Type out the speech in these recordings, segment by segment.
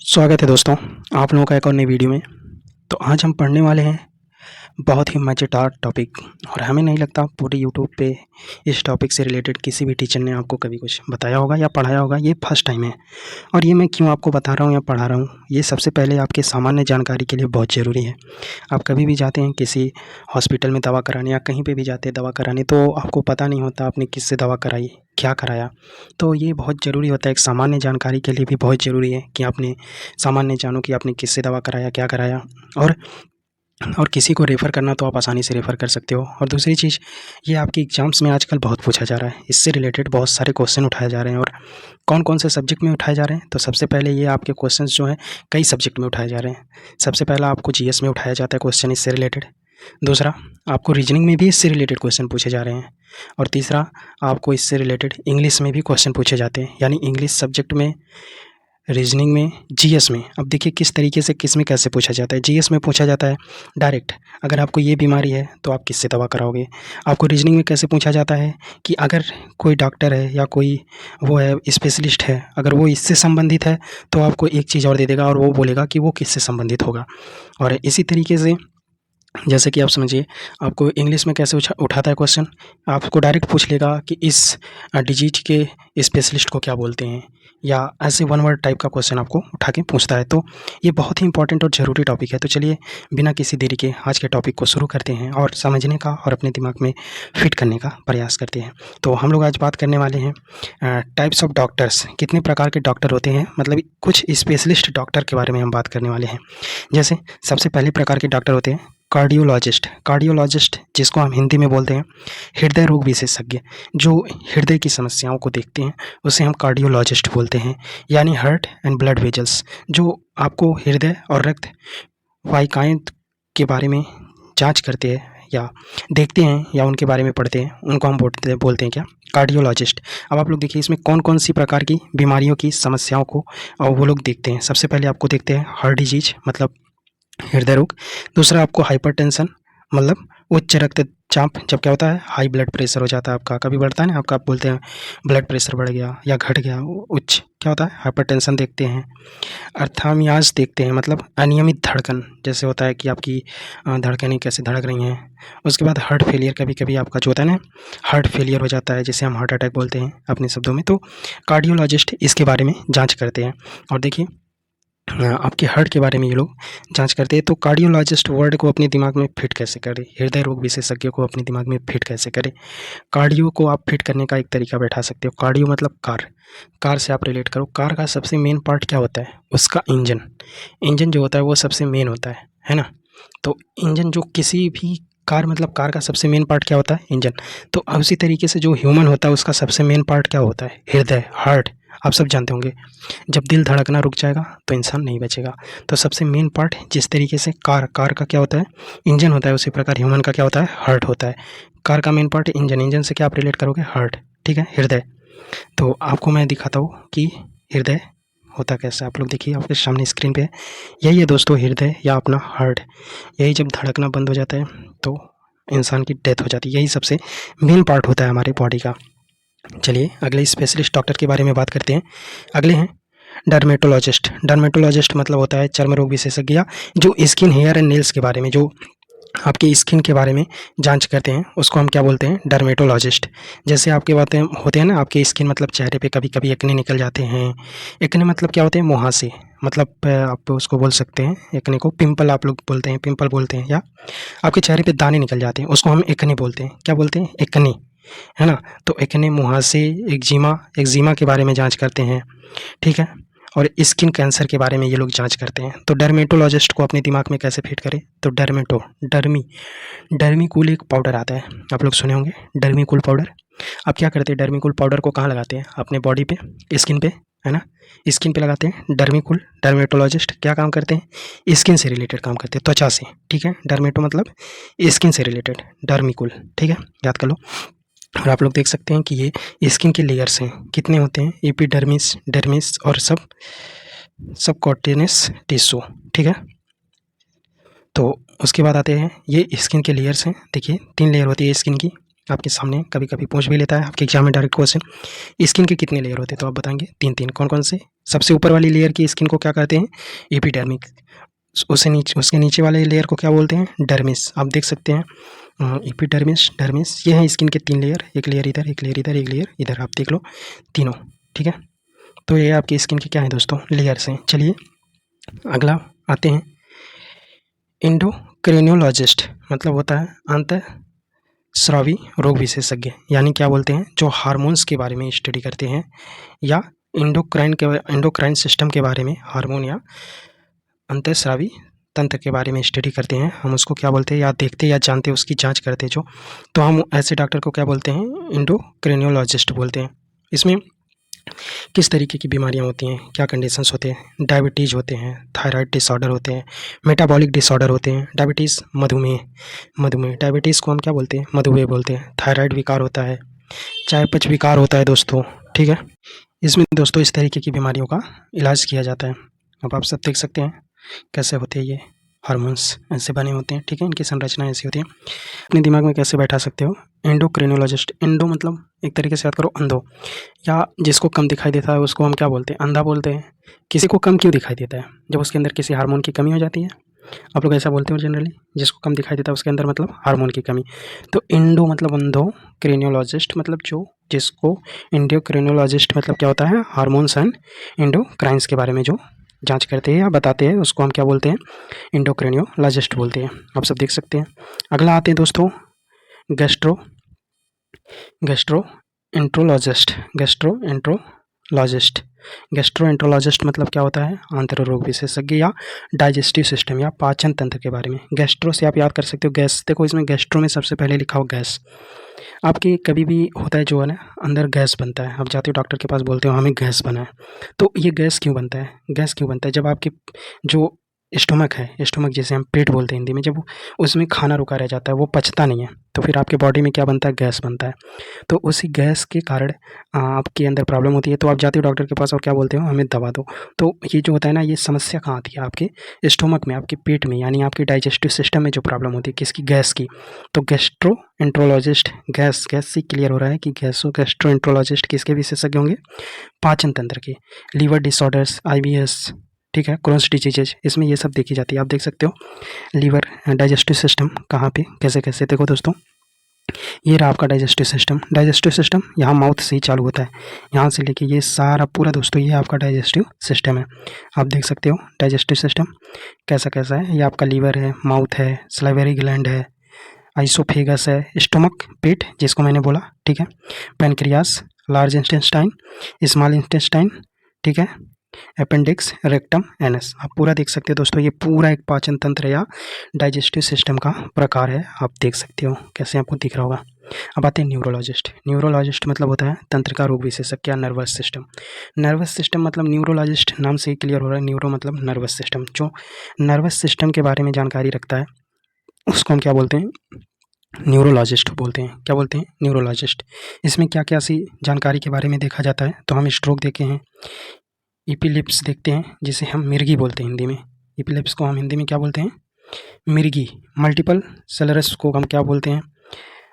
स्वागत है दोस्तों, आप लोगों का एक और नई वीडियो में। तो आज हम पढ़ने वाले हैं बहुत ही मज़ेदार टॉपिक। और हमें नहीं लगता पूरे यूट्यूब पे इस टॉपिक से रिलेटेड किसी भी टीचर ने आपको कभी कुछ बताया होगा या पढ़ाया होगा। ये फर्स्ट टाइम है। और ये मैं क्यों आपको बता रहा हूँ या पढ़ा रहा हूँ, ये सबसे पहले आपके सामान्य जानकारी के लिए बहुत ज़रूरी है। आप कभी भी जाते हैं किसी हॉस्पिटल में दवा कराने या कहीं पे भी जाते हैं दवा कराने, तो आपको पता नहीं होता आपने किससे दवा कराई, क्या कराया। तो ये बहुत ज़रूरी होता है, एक सामान्य जानकारी के लिए भी बहुत ज़रूरी है कि आपने सामान्य जानो कि आपने किससे दवा कराया, क्या कराया। और किसी को रेफ़र करना तो आप आसानी से रेफ़र कर सकते हो। और दूसरी चीज़, ये आपके एग्ज़ाम्स में आजकल बहुत पूछा जा रहा है, इससे रिलेटेड बहुत सारे क्वेश्चन उठाए जा रहे हैं। और कौन-कौन से सब्जेक्ट में उठाए जा रहे हैं, तो सबसे पहले ये आपके क्वेश्चंस जो हैं कई सब्जेक्ट में उठाए जा रहे हैं। सबसे पहला आपको जीएस में उठाया जाता है क्वेश्चन इससे रिलेटेड। दूसरा, आपको रीजनिंग में भी इससे रिलेटेड क्वेश्चन पूछे जा रहे हैं। और तीसरा, आपको इससे रिलेटेड इंग्लिश में भी क्वेश्चन पूछे जाते हैं, यानी इंग्लिश सब्जेक्ट में, रीजनिंग में, जीएस में। अब देखिए किस तरीके से किस में कैसे पूछा जाता है। जीएस में पूछा जाता है डायरेक्ट, अगर आपको ये बीमारी है तो आप किससे दवा कराओगे। आपको रीजनिंग में कैसे पूछा जाता है कि अगर कोई डॉक्टर है या कोई वो है स्पेशलिस्ट है, अगर वो इससे संबंधित है तो आपको एक चीज़ और दे देगा और वो बोलेगा कि वो किससे संबंधित होगा। और इसी तरीके से जैसे कि आप समझिए, आपको इंग्लिश में कैसे उठाता है क्वेश्चन, आपको डायरेक्ट पूछ लेगा कि इस डिजीज के स्पेशलिस्ट को क्या बोलते हैं, या ऐसे वन वर्ड टाइप का क्वेश्चन आपको उठा के पूछता है। तो ये बहुत ही इंपॉर्टेंट और ज़रूरी टॉपिक है। तो चलिए बिना किसी देरी के आज के टॉपिक को शुरू करते हैं और समझने का और अपने दिमाग में फिट करने का प्रयास करते हैं। तो हम लोग आज बात करने वाले हैं टाइप्स ऑफ डॉक्टर्स, कितने प्रकार के डॉक्टर होते हैं, मतलब कुछ स्पेशलिस्ट डॉक्टर के बारे में हम बात करने वाले हैं। जैसे सबसे पहले प्रकार के डॉक्टर होते हैं कार्डियोलॉजिस्ट। कार्डियोलॉजिस्ट जिसको हम हिंदी में बोलते हैं हृदय रोग विशेषज्ञ, जो हृदय की समस्याओं को देखते हैं उसे हम कार्डियोलॉजिस्ट बोलते हैं। यानी हार्ट एंड ब्लड वेजल्स, जो आपको हृदय और रक्त वाहिकाएं के बारे में जांच करते हैं या देखते हैं या उनके बारे में पढ़ते हैं, उनको हम बोलते हैं क्या, कार्डियोलॉजिस्ट। अब आप लोग देखिए इसमें कौन कौन सी प्रकार की बीमारियों की समस्याओं को वो लोग देखते हैं। सबसे पहले आपको देखते हैं हार्ट डिजीज, मतलब हृदय रोग। दूसरा आपको हाइपरटेंशन, मतलब उच्च रक्तचाप, जब क्या होता है हाई ब्लड प्रेशर हो जाता है आपका, कभी बढ़ता है ना आपका, आप बोलते हैं ब्लड प्रेशर बढ़ गया या घट गया, उच्च क्या होता है हाइपरटेंशन देखते हैं। अर्थामियाज देखते हैं, मतलब अनियमित धड़कन, जैसे होता है कि आपकी धड़कनें कैसे धड़क रही हैं। उसके बाद हार्ट फेलियर, कभी कभी आपका जो होता है ना हार्ट फेलियर हो जाता है, जिसे हम हार्ट अटैक बोलते हैं अपने शब्दों में। तो कार्डियोलॉजिस्ट इसके बारे में जाँच करते हैं। और देखिए आपके हार्ट के बारे में ये लोग जांच करते हैं। तो कार्डियोलॉजिस्ट वर्ड को अपने दिमाग में फिट कैसे करें, हृदय रोग विशेषज्ञ को अपने दिमाग में फिट कैसे करें। कार्डियो को आप फिट करने का एक तरीका बैठा सकते हो। कार्डियो मतलब कार, कार से आप रिलेट करो। कार का सबसे मेन पार्ट क्या होता है, उसका इंजन। इंजन जो होता है वो सबसे मेन होता है ना। तो इंजन जो किसी भी कार, मतलब कार का सबसे मेन पार्ट क्या होता है, इंजन। तो उसी तरीके से जो ह्यूमन होता है उसका सबसे मेन पार्ट क्या होता है, हृदय, हार्ट। आप सब जानते होंगे, जब दिल धड़कना रुक जाएगा तो इंसान नहीं बचेगा। तो सबसे मेन पार्ट, जिस तरीके से कार का क्या होता है, इंजन होता है, उसी प्रकार ह्यूमन का क्या होता है, हार्ट होता है। कार का मेन पार्ट इंजन, इंजन से क्या आप रिलेट करोगे, हार्ट, ठीक है, हृदय। तो आपको मैं दिखाता हूँ कि हृदय होता कैसा। आप लोग देखिए आपके सामने स्क्रीन पे है, यही है दोस्तों हृदय या अपना हार्ट। यही जब धड़कना बंद हो जाता है तो इंसान की डेथ हो जाती है। यही सबसे मेन पार्ट होता है हमारे बॉडी का। चलिए अगले स्पेशलिस्ट डॉक्टर के बारे में बात करते हैं। अगले हैं डर्मेटोलॉजिस्ट। डर्मेटोलॉजिस्ट मतलब होता है चर्म रोग विशेषज्ञ, जो स्किन, हेयर एंड नेल्स के बारे में, जो आपके स्किन के बारे में जांच करते हैं, उसको हम क्या बोलते हैं, डर्मेटोलॉजिस्ट। जैसे आपके बातें होते हैं ना, आपके स्किन मतलब चेहरे पे कभी कभी एक्ने निकल जाते हैं। एक्ने मतलब क्या होते हैं, मुहासे, मतलब आप उसको बोल सकते हैं, एक्ने को पिंपल आप लोग बोलते हैं, पिंपल बोलते हैं, या आपके चेहरे पे दाने निकल जाते हैं, उसको हम एक्ने बोलते हैं। क्या बोलते हैं, एक्ने, है ना। तो एक्ने, मुहासे, एक्जिमा के बारे में जांच करते हैं, ठीक है। और स्किन कैंसर के बारे में ये लोग जांच करते हैं। तो डर्मेटोलॉजिस्ट को अपने दिमाग में कैसे फिट करें, तो डर्मीकूल एक पाउडर आता है, आप लोग सुने होंगे डर्मीकूल पाउडर। आप क्या करते हैं, डर्मीकूल पाउडर को कहाँ लगाते हैं, अपने बॉडी पे, स्किन पे, है ना, स्किन पे लगाते हैं डर्मीकूल। डर्मेटोलॉजिस्ट क्या काम करते हैं, स्किन से रिलेटेड काम करते हैं, त्वचा से, ठीक है। डर्मेटो मतलब स्किन से रिलेटेड, डर्मीकूल, ठीक है, याद कर लो। और आप लोग देख सकते हैं कि ये स्किन के लेयर्स हैं, कितने होते हैं, एपिडर्मिस, डर्मिस और सबक्यूटेनियस टिश्यू, ठीक है। तो उसके बाद आते हैं, ये स्किन के लेयर्स हैं, देखिए 3 लेयर होती है स्किन की। आपके सामने कभी कभी पूछ भी लेता है आपके एग्जाम में डायरेक्ट क्वेश्चन। स्किन के कितने लेयर होते हैं? तो आप बताएंगे 3 कौन कौन से? सबसे ऊपर वाली लेयर की स्किन को क्या कहते हैं? एपिडर्मिक। उसके नीचे वाले लेयर को क्या बोलते हैं? डर्मिस। आप देख सकते हैं एपिडर्मिस, डर्मिस, ये हैं स्किन के 3 लेयर। एक लेयर इधर, एक लेयर इधर, एक लेयर इधर। आप देख लो तीनों, ठीक है। तो ये आपकी स्किन के क्या है दोस्तों? लेयर्स हैं। चलिए अगला आते हैं, एंडोक्रिनोलॉजिस्ट मतलब होता है अंतःस्रावी रोग विशेषज्ञ, यानी क्या बोलते हैं? जो हार्मोन्स के बारे में स्टडी करते हैं या एंडोक्राइन सिस्टम के बारे में, हार्मोन या अंतःस्रावी तंत्र के बारे में स्टडी करते हैं, हम उसको क्या बोलते हैं? या देखते या जानते, उसकी जांच करते जो, तो हम ऐसे डॉक्टर को क्या बोलते हैं? एंडोक्रिनोलॉजिस्ट बोलते हैं। इसमें किस तरीके की बीमारियां होती हैं, क्या कंडीशंस होते हैं? डायबिटीज़ होते हैं, थायराइड डिसऑर्डर होते हैं, मेटाबॉलिक डिसऑर्डर होते हैं। डायबिटीज़ मधुमेह डायबिटीज़ को हम क्या बोलते हैं? मधुमेह बोलते हैं। थायराइड विकार होता है, चयापचय विकार होता है दोस्तों, ठीक है। इसमें दोस्तों इस तरीके की बीमारियों का इलाज किया जाता है। अब आप सब देख सकते हैं कैसे होते हैं ये हार्मोन्स, ऐसे बने होते हैं, ठीक है। इनकी संरचना ऐसी होती है। अपने दिमाग में कैसे बैठा सकते हो? एंडोक्रिनोलॉजिस्ट, एंडो मतलब एक तरीके से याद करो अंधो, या जिसको कम दिखाई देता है उसको हम क्या बोलते हैं? अंधा बोलते हैं। किसी को कम क्यों दिखाई देता है? जब उसके अंदर किसी हार्मोन की कमी हो जाती है। आप लोग ऐसा बोलते हो जनरली, जिसको कम दिखाई देता है उसके अंदर मतलब हार्मोन की कमी। तो एंडो मतलब अंधो, क्रेनियोलॉजिस्ट मतलब जो जिसको एंडोक्रिनोलॉजिस्ट मतलब क्या होता है? हार्मोन्स एंड एंडोक्राइंस के बारे में जो जांच करते हैं या बताते हैं, उसको हम क्या बोलते हैं? एंडोक्रिनोलॉजिस्ट बोलते हैं। आप सब देख सकते हैं। अगला आते हैं दोस्तों गैस्ट्रोएंट्रोलॉजिस्ट मतलब क्या होता है? आंतरिक रोग विशेषज्ञ या डाइजेस्टिव सिस्टम या पाचन तंत्र के बारे में। गैस्ट्रो से आप याद कर सकते हो गैस। देखो इसमें गैस्ट्रो में सबसे पहले लिखा हो गैस। आपकी कभी भी होता है जो है ना, अंदर गैस बनता है, आप जाते हो डॉक्टर के पास, बोलते हो हमें गैस बना है। तो ये गैस क्यों बनता है? गैस क्यों बनता है? जब आपके जो स्टोमक है, स्टोमक जिसे हम पेट बोलते हैं हिंदी में, जब उसमें खाना रुका रह जाता है, वो पचता नहीं है, तो फिर आपके बॉडी में क्या बनता है? गैस बनता है। तो उसी गैस के कारण आपके अंदर प्रॉब्लम होती है। तो आप जाते हो डॉक्टर के पास और क्या बोलते हो? हमें दवा दो। तो ये जो होता है ना, ये समस्या कहाँ आती है? आपके स्टोमक में, आपके पेट में, यानी आपके डाइजेस्टिव सिस्टम में जो प्रॉब्लम होती है, किसकी? गैस की। तो गैस्ट्रोएंट्रोलॉजिस्ट, गैस से क्लियर हो रहा है कि गैस्ट्रोएंट्रोलॉजिस्ट किसके विशेषज्ञ होंगे? पाचन तंत्र के। लीवर डिसऑर्डर्स, IBS, ठीक है, क्रोन्स डिजीजेज, इसमें ये सब देखी जाती है। आप देख सकते हो लीवर, डाइजेस्टिव सिस्टम कहाँ पे, कैसे कैसे। देखो दोस्तों, ये रहा आपका डाइजेस्टिव सिस्टम यहाँ माउथ से ही चालू होता है, यहाँ से लेके ये सारा पूरा दोस्तों, ये आपका डाइजेस्टिव सिस्टम है। आप देख सकते हो डाइजेस्टिव सिस्टम कैसा कैसा है। ये आपका लीवर है, माउथ है, सलाइवरी ग्लैंड है, आइसोफेगस है, स्टोमक पेट जिसको मैंने बोला, ठीक है, pancreas, large intestine, small intestine, ठीक है, अपेंडिक्स, रेक्टम, एनस। आप पूरा देख सकते हो दोस्तों, ये पूरा एक पाचन तंत्र या डाइजेस्टिव सिस्टम का प्रकार है। आप देख सकते हो कैसे, आपको दिख रहा होगा। अब आते हैं न्यूरोलॉजिस्ट मतलब होता है तंत्र का रोग विशेषज्ञ, नर्वस सिस्टम मतलब न्यूरोलॉजिस्ट नाम से ही क्लियर हो रहा है। न्यूरो मतलब नर्वस सिस्टम, जो नर्वस सिस्टम के बारे में जानकारी रखता है उसको हम क्या बोलते हैं? न्यूरोलॉजिस्ट बोलते हैं। क्या बोलते हैं? न्यूरोलॉजिस्ट। इसमें क्या क्या सी जानकारी के बारे में देखा जाता है? तो हम स्ट्रोक देखे हैं, इपिलिप्स देखते हैं जिसे हम मिर्गी बोलते हैं हिंदी में। इपिलिप्स को हम हिंदी में क्या बोलते हैं? मिर्गी। मल्टीपल स्क्लेरोसिस को हम क्या बोलते हैं?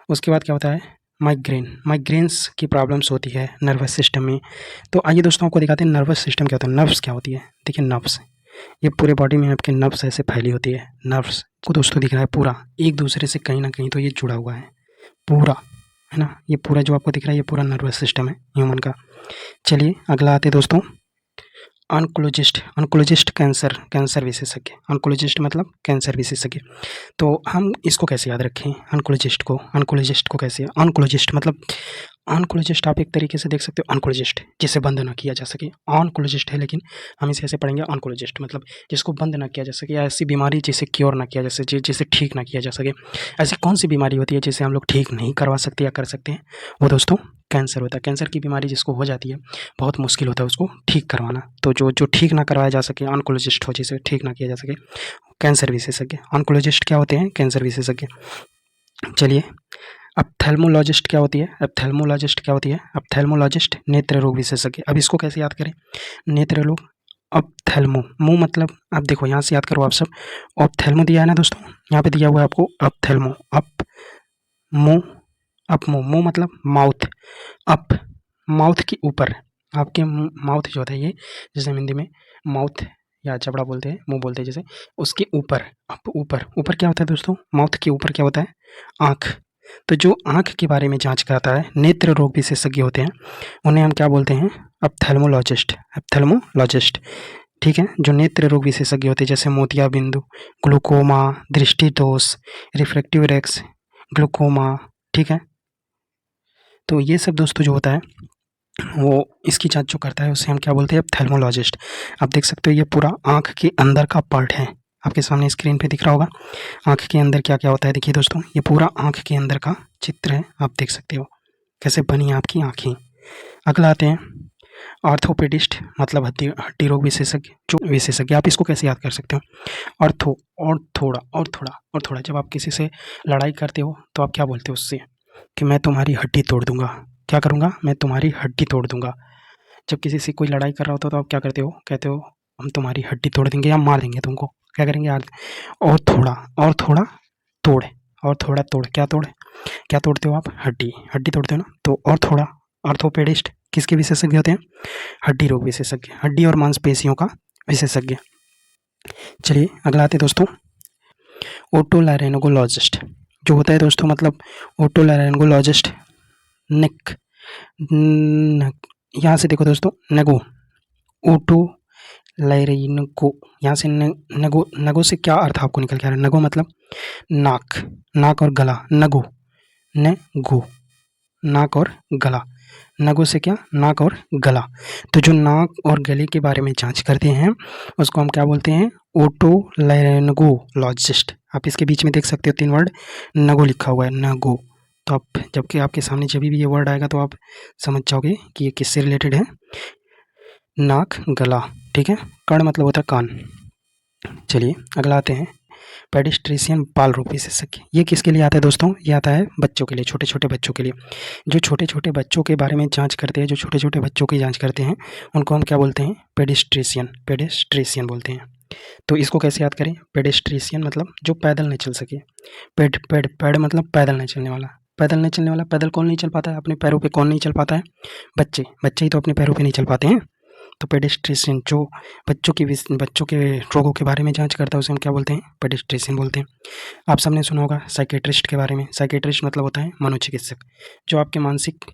उसके बाद क्या होता है? माइग्रेन्स की प्रॉब्लम्स होती है नर्वस सिस्टम में। तो आइए दोस्तों आपको दिखाते हैं नर्वस सिस्टम क्या होता है, नर्व्स क्या होती है। देखिए नर्व्स, ये पूरे बॉडी में आपके नर्व्स ऐसे फैली होती है। नर्व्स को दोस्तों दिख रहा है पूरा एक दूसरे से कहीं ना कहीं तो ये जुड़ा हुआ है पूरा, है ना। ये पूरा जो आपको दिख रहा है ये पूरा नर्वस सिस्टम है ह्यूमन का। चलिए अगला आते दोस्तों, ऑन्कोलॉजिस्ट कैंसर विशेषज्ञ। ऑन्कोलॉजिस्ट मतलब कैंसर विशेषज्ञ। तो हम इसको कैसे याद रखें? ऑन्कोलॉजिस्ट को कैसे, ऑन्कोलॉजिस्ट मतलब ऑन्कोलॉजिस्ट आप एक तरीके से देख सकते हो, ऑन्कोलॉजिस्ट जिसे बंद ना किया जा सके। ऑन्कोलॉजिस्ट है लेकिन हम इसे ऐसे पढ़ेंगे, ऑन्कोलॉजिस्ट मतलब जिसको बंद ना किया जा सके, या ऐसी बीमारी जिसे क्योर ना किया जा सके, जिसे ठीक ना किया जा सके। ऐसी कौन सी बीमारी होती है जिसे हम लोग ठीक नहीं करवा सकते या कर सकते हैं? वो दोस्तों कैंसर होता है। कैंसर की बीमारी जिसको हो जाती है बहुत मुश्किल होता है उसको ठीक करवाना। तो जो ठीक ना करवाया जा सके, ऑन्कोलॉजिस्ट हो जिसे ठीक ना किया जा सके, कैंसर विशेषज्ञ। ऑन्कोलॉजिस्ट क्या होते हैं? कैंसर विशेषज्ञ। चलिए ऑप्थेल्मोलॉजिस्ट क्या होती है? ऑप्थेल्मोलॉजिस्ट नेत्र रोग विशेषज्ञ। अब इसको कैसे याद करें? नेत्र रोग, ऑप्थेल्मो, मुँह मतलब आप देखो यहाँ से याद करो आप सब, ऑप्थेल्मो दिया है ना दोस्तों, यहाँ पे दिया हुआ है आपको ऑप्थेल्मो, अप मुँह अप मुंह, मुंह मतलब माउथ, अप माउथ के ऊपर, आपके माउथ जो होता है ये, जैसे हम हिंदी में माउथ या जबड़ा बोलते हैं, मुंह बोलते हैं जैसे, उसके ऊपर, अप ऊपर, ऊपर क्या होता है दोस्तों, माउथ के ऊपर क्या होता है, आँख। तो जो आँख के बारे में जांच कराता है, नेत्र रोग विशेषज्ञ होते हैं, उन्हें हम क्या बोलते हैं, ऑप्थेल्मोलॉजिस्ट, ऑप्थेल्मोलॉजिस्ट। ठीक है, जो नेत्र रोग विशेषज्ञ होते हैं जैसे मोतिया बिंदु, ग्लूकोमा, दृष्टि दोष, रिफ्रैक्टिव रेक्स, ग्लूकोमा। ठीक है, तो ये सब दोस्तों जो होता है वो इसकी जांच जो करता है उसे हम क्या बोलते हैं, ऑप्थेल्मोलॉजिस्ट। आप देख सकते हो ये पूरा आँख के अंदर का पार्ट है, आपके सामने स्क्रीन पे दिख रहा होगा आँख के अंदर क्या क्या होता है। देखिए दोस्तों, ये पूरा आँख के अंदर का चित्र है, आप देख सकते हो कैसे बनी आपकी आँखें। अगला आते हैं ऑर्थोपेडिस्ट, मतलब हड्डी रोग विशेषज्ञ, जो विशेषज्ञ, आप इसको कैसे याद कर सकते हो, ऑर्थो, और थोड़ा और थोड़ा और थोड़ा। जब आप किसी से लड़ाई करते हो तो आप क्या बोलते हो उससे, कि मैं तुम्हारी हड्डी तोड़ दूंगा, क्या करूंगा, मैं तुम्हारी हड्डी तोड़ दूंगा। जब किसी से कोई लड़ाई कर रहा होता है तो आप क्या करते हो, कहते हो हम तुम्हारी हड्डी तोड़ देंगे या मार देंगे तुमको, क्या करेंगे यार, और थोड़ा तोड़, और थोड़ा तोड़, क्या तोड़, क्या तोड़ते हो आप, हड्डी, हड्डी तोड़ते हो ना, तो और थोड़ा। ऑर्थोपेडिस्ट किसके विशेषज्ञ होते हैं, हड्डी रोग विशेषज्ञ, हड्डी और मांसपेशियों का विशेषज्ञ। चलिए अगला आते दोस्तों, ओटोलैरिंगोलॉजिस्ट, जो होता है दोस्तों, मतलब ओटोलैरिंगोलॉजिस्ट नेक, यहाँ से देखो दोस्तों, नगो, ओटो लाइरिनको, यहाँ से नगो, नगो से क्या अर्थ आपको निकल के आ रहा है, नगो मतलब नाक, नाक और गला, नगो, न गो, नाक और गला, नगो से क्या, नाक और गला। तो जो नाक और गले के बारे में जांच करते हैं उसको हम क्या बोलते हैं, ओटोलैरिंगोलॉजिस्ट। आप इसके बीच में देख सकते हो 3 वर्ड नगो लिखा हुआ है, नगो। तो आप जबकि आपके सामने जब भी ये वर्ड आएगा तो आप समझ जाओगे कि ये किससे रिलेटेड है, नाक गला। ठीक है, कर्ण मतलब होता है कान। चलिए अगला आते हैं पेडिस्ट्रिशियन, बाल रोग विशेषज्ञ। ये किसके लिए आता है दोस्तों, ये आता है बच्चों के लिए, छोटे छोटे बच्चों के लिए। जो छोटे छोटे बच्चों के बारे में जांच करते हैं, जो छोटे छोटे बच्चों की जांच करते हैं उनको हम क्या बोलते हैं, पेडिस्ट्रिशियन, पेडिस्ट्रिशियन बोलते हैं। तो इसको कैसे याद करें, पेडिस्ट्रिशियन मतलब जो पैदल नहीं चल सके, पेड मतलब पैदल नहीं चलने वाला, पैदल नहीं चलने वाला, पैदल कौन नहीं चल पाता है, अपने पैरों पे कौन नहीं चल पाता है, बच्चे, बच्चे ही तो अपने पैरों पे नहीं चल पाते हैं। तो पेडिस्ट्रिशियन जो बच्चों के रोगों के बारे में जांच करता है उसे हम क्या बोलते हैं, पेडिस्ट्रिशियन बोलते हैं। आप सबने सुना होगा साइकेट्रिस्ट के बारे में, साइकेट्रिस्ट मतलब होता है मनोचिकित्सक, जो आपके मानसिक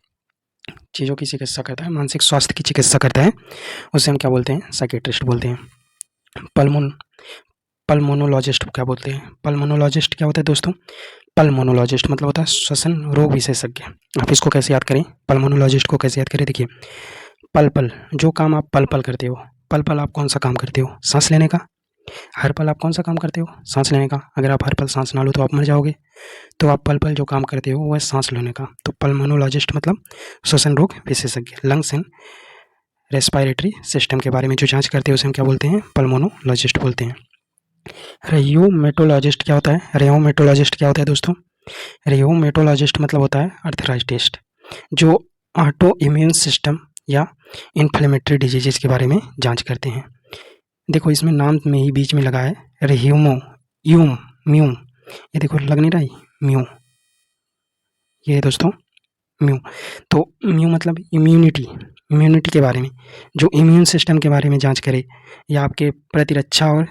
चीज़ों की चिकित्सा करता है, मानसिक स्वास्थ्य की चिकित्सा करता है, उसे हम क्या बोलते हैं, साइकेट्रिस्ट बोलते हैं। पल्मोनोलॉजिस्ट क्या बोलते हैं, पल्मोनोलॉजिस्ट क्या होता है दोस्तों, पल्मोनोलॉजिस्ट मतलब होता है श्वसन रोग विशेषज्ञ। आप इसको कैसे याद करें, पल्मोनोलॉजिस्ट को कैसे याद करें, देखिए पल पल, जो काम आप पल पल करते हो, पल पल आप कौन सा काम करते हो, सांस लेने का, हर पल आप कौन सा काम करते हो, सांस लेने का। अगर आप हर पल सांस ना लो तो आप मर जाओगे, तो आप पल पल जो काम करते हो वो है सांस लेने का। तो पल्मोनोलॉजिस्ट मतलब श्वसन रोग विशेषज्ञ, लंग्स एंड रेस्पिरेटरी सिस्टम के बारे में जो जांच करते हैं उसे हम क्या बोलते हैं, पल्मोनोलॉजिस्ट बोलते हैं। रेह्यूमेटोलॉजिस्ट क्या होता है, रेह्यूमेटोलॉजिस्ट क्या होता है दोस्तों, रेह्यूमेटोलॉजिस्ट मतलब होता है अर्थराइटिस्ट, जो ऑटो इम्यून सिस्टम या इन्फ्लेमेटरी डिजीजेस के बारे में जांच करते हैं। देखो इसमें नाम में ही बीच में लगा है रेह्यूमो, यूम, म्यू, ये देखो लग नहीं रहा है म्यू, ये है दोस्तों म्यू। तो म्यू मतलब इम्यूनिटी, इम्यूनिटी के बारे में, जो इम्यून सिस्टम के बारे में जांच करे या आपके प्रतिरक्षा और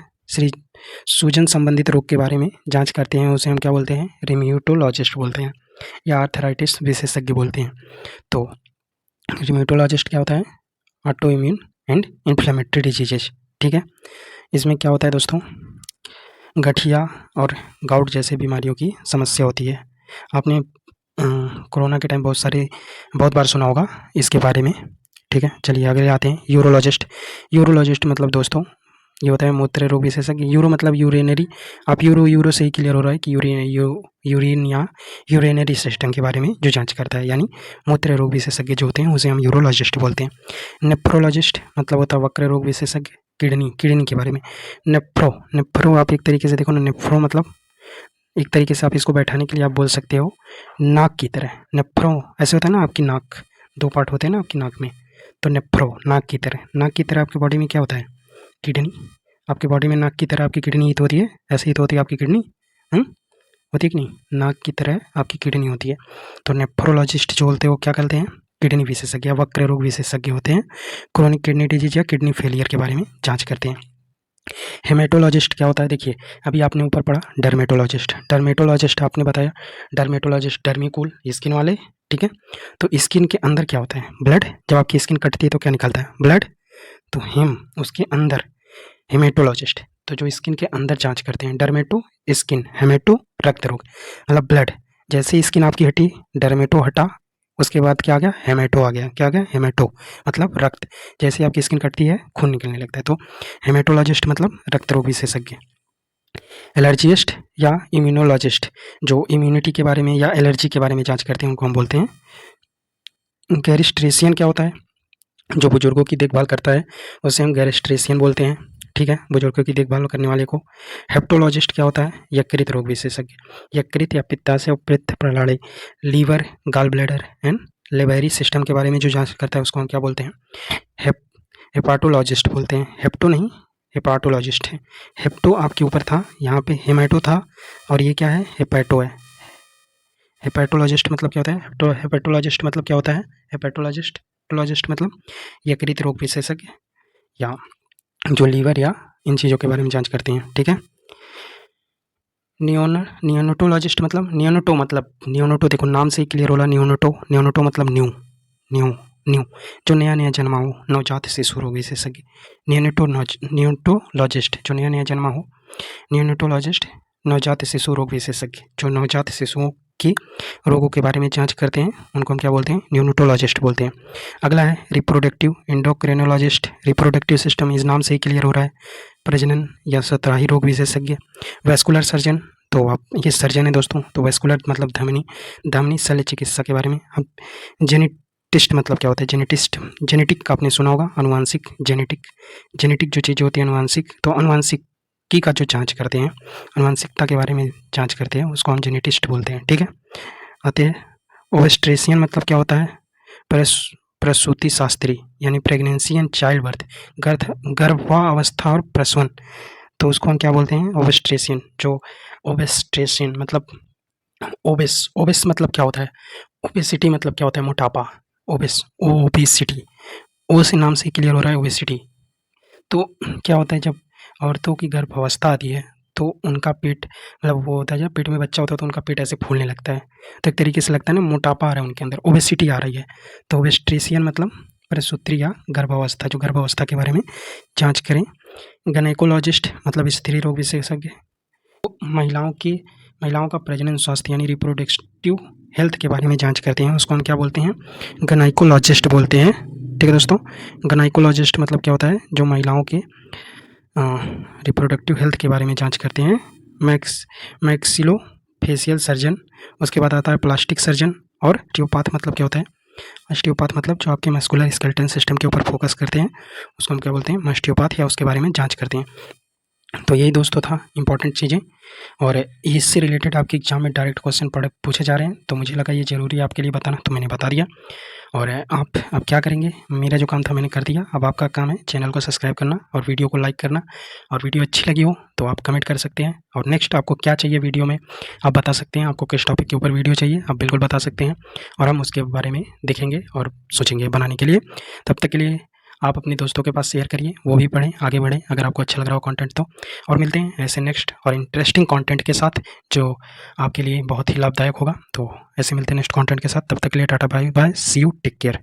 सूजन संबंधित रोग के बारे में जांच करते हैं उसे हम क्या बोलते हैं, रेम्यूटोलॉजिस्ट बोलते हैं या आर्थराइटिस विशेषज्ञ बोलते हैं। तो रेम्यूटोलॉजिस्ट क्या होता है, auto immune and inflammatory diseases. ठीक है, इसमें क्या होता है दोस्तों, गठिया और गाउट जैसे बीमारियों की समस्या होती है। आपने कोरोना के टाइम बहुत बार सुना होगा इसके बारे में। ठीक है, चलिए आगे आते हैं, यूरोलॉजिस्ट। यूरोलॉजिस्ट मतलब दोस्तों ये होता है मूत्र रोग विशेषज्ञ, यूरो मतलब यूरिनरी, आप यूरो से ही क्लियर हो रहा है कि यूरिन या यूरिनरी सिस्टम के बारे में जो जांच करता है, यानी मूत्र रोग विशेषज्ञ जो होते हैं उसे हम यूरोलॉजिस्ट बोलते हैं। नेफ्रोलॉजिस्ट मतलब होता है वक्र रोग विशेषज्ञ, किडनी के बारे में। नेफ्रो आप एक तरीके से देखो ना, नेफ्रो मतलब एक तरीके से आप इसको बैठाने के लिए आप बोल सकते हो नाक की तरह, नेफ्रो ऐसे होता है ना, आपकी नाक 2 पार्ट होते हैं ना आपकी नाक में, तो नेफ्रो नाक की तरह, नाक की तरह आपकी बॉडी में क्या होता है, किडनी। आपकी बॉडी में नाक की तरह आपकी किडनी ही तो होती है, ऐसे ही तो होती है आपकी किडनी। होती है कि नहीं, नाक की तरह आपकी किडनी होती है। तो नेफ्रोलॉजिस्ट जो बोलते हैं वो क्या करते हैं, किडनी विशेषज्ञ या वक्र रोग विशेषज्ञ होते हैं, क्रोनिक किडनी डिजीज या किडनी फेलियर के बारे में जांच करते हैं। हेमेटोलॉजिस्ट क्या होता है, देखिए अभी आपने ऊपर पढ़ा डर्मेटोलॉजिस्ट, डर्मेटोलॉजिस्ट आपने बताया, डर्मेटोलॉजिस्ट डर्मिकूल स्किन वाले, ठीक है। तो स्किन के अंदर क्या होता है, ब्लड, जब आपकी स्किन कटती है तो क्या निकलता है, ब्लड। तो हिम उसके अंदर हेमेटोलॉजिस्ट, तो जो स्किन के अंदर जांच करते हैं, डर्मेटो स्किन, हेमेटो रक्त रोग, मतलब ब्लड। जैसे स्किन आपकी हटी, डर्मेटो हटा, उसके बाद क्या आ गया, हेमेटो आ गया। क्या आ गया, हेमेटो मतलब रक्त। जैसे आपकी स्किन कटती है खून निकलने लगता है, तो हेमेटोलॉजिस्ट मतलब रक्त रोग विशेषज्ञ। एलर्जिस्ट या इम्यूनोलॉजिस्ट, जो इम्यूनिटी के बारे में या एलर्जी के बारे में जांच करते हैं, उनको हम बोलते हैं। गैरिस्ट्रेशियन क्या होता है, जो बुजुर्गों की देखभाल करता है उसे हम गैरिस्ट्रेशियन बोलते हैं, ठीक है, बुजुर्गों की देखभाल करने वाले को। हेप्टोलॉजिस्ट क्या होता है, यकृत रोग विशेषज्ञ, यकृत या पित्ताशय और पित्त प्रणाली, liver, gall bladder and livery system के बारे में जो जांच करता है उसको हम क्या बोलते हैं, हेपाटोलॉजिस्ट बोलते हैं। हेप्टो नहीं, हेपाटोलॉजिस्ट है। हेप्टो आपके ऊपर था, यहाँ पे हेमेटो था, और ये क्या है, हेपेटो है। हेपेटोलॉजिस्ट मतलब क्या होता है, तो हेपेटोलॉजिस्ट मतलब क्या होता है, हेपेटोलॉजिस्ट मतलब यकृत रोग विशेषज्ञ या जो लीवर या इन चीज़ों के बारे में जांच करते हैं, ठीक है। नियोनेटोलॉजिस्ट मतलब नियोनेटो देखो नाम से ही क्लियर होला, नियोनेटो मतलब न्यू न्यू न्यू जो नया नया जन्मा हो, नवजात शिशु रोग विशेषज्ञ। नियोनेटोलॉजिस्ट जो नया नया जन्मा हो, नियोनेटोलॉजिस्ट नवजात शिशु रोग विशेषज्ञ, जो नवजात शिशुओं की रोगों के बारे में जांच करते हैं उनको हम क्या बोलते हैं, नियोनेटोलॉजिस्ट बोलते हैं। अगला है रिप्रोडक्टिव एंडोक्रिनोलॉजिस्ट, रिप्रोडक्टिव सिस्टम इस नाम से ही क्लियर हो रहा है, प्रजनन या सतराही रोग विशेषज्ञ। वेस्कुलर सर्जन, तो आप ये सर्जन है दोस्तों, तो वेस्कुलर मतलब धमनी शल्य चिकित्सा के बारे में। अब जेनेटिस्ट मतलब क्या होता है, जेनेटिक आपने सुना होगा, आनुवांशिक, जेनेटिक जो चीज़ होती है आनुवांशिक, तो आनुवांशिकी का जो जांच करते हैं, आनुवांशिकता के बारे में जांच करते हैं उसको हम जेनेटिस्ट बोलते हैं, ठीक है। आते हैं ओबस्ट्रेशियन मतलब क्या होता है, प्रसूति शास्त्री यानी प्रेगनेंसी एंड चाइल्ड बर्थ, गर्भावस्था और प्रसवन, तो उसको हम क्या बोलते हैं, ओबस्ट्रेशियन। जो ओबस्ट्रेशियन मतलब ओबेस मतलब क्या होता है, ओबेसिटी मतलब क्या होता है, मोटापा, ओबेसिटी, ओ से नाम से क्लियर हो रहा है ओबेसिटी। तो क्या होता है, जब औरतों की गर्भावस्था आती है तो उनका पेट, मतलब वो होता है जब पेट में बच्चा होता है तो उनका पेट ऐसे फूलने लगता है, तो एक तरीके से लगता है ना मोटापा आ रहा है उनके अंदर, ओबेसिटी आ रही है। तो ओबस्ट्रेशियन मतलब प्रसूति या गर्भावस्था, जो गर्भावस्था के बारे में जांच करें। गायनेकोलॉजिस्ट मतलब स्त्री रोग विशेषज्ञ, महिलाओं का प्रजनन स्वास्थ्य यानी रिप्रोडक्टिव हेल्थ के बारे में जांच करते हैं, उसको हम क्या बोलते हैं, गायनेकोलॉजिस्ट बोलते हैं, ठीक है दोस्तों। गायनेकोलॉजिस्ट मतलब क्या होता है, जो महिलाओं के रिप्रोडक्टिव हेल्थ के बारे में जांच करते हैं। मैक्सिलोफेशियल सर्जन, उसके बाद आता है प्लास्टिक सर्जन, और ऑस्टियोपैथ मतलब क्या होता है, ऑस्टियोपैथ मतलब जो आपके मस्कुलर स्केलेटन सिस्टम के ऊपर फोकस करते हैं उसको हम क्या बोलते हैं, ऑस्टियोपैथ, या उसके बारे में जांच करते हैं। तो यही दोस्तों था इंपॉर्टेंट चीज़ें, और इससे रिलेटेड आपके एग्जाम में डायरेक्ट क्वेश्चन पूछे जा रहे हैं, तो मुझे लगा ये ज़रूरी है आपके लिए बताना, तो मैंने बता दिया। और आप अब क्या करेंगे, मेरा जो काम था मैंने कर दिया, अब आपका काम है चैनल को सब्सक्राइब करना और वीडियो को लाइक करना, और वीडियो अच्छी लगी हो तो आप कमेंट कर सकते हैं, और नेक्स्ट आपको क्या चाहिए वीडियो में आप बता सकते हैं, आपको किस टॉपिक के ऊपर वीडियो चाहिए आप बिल्कुल बता सकते हैं, और हम उसके बारे में देखेंगे और सोचेंगे बनाने के लिए। तब तक के लिए आप अपने दोस्तों के पास शेयर करिए, वो भी पढ़ें, आगे बढ़ें अगर आपको अच्छा लग रहा हो कंटेंट तो। और मिलते हैं ऐसे नेक्स्ट और इंटरेस्टिंग कंटेंट के साथ जो आपके लिए बहुत ही लाभदायक होगा। तो ऐसे मिलते हैं नेक्स्ट कंटेंट के साथ, तब तक के लिए tata bye bye, see you, take care.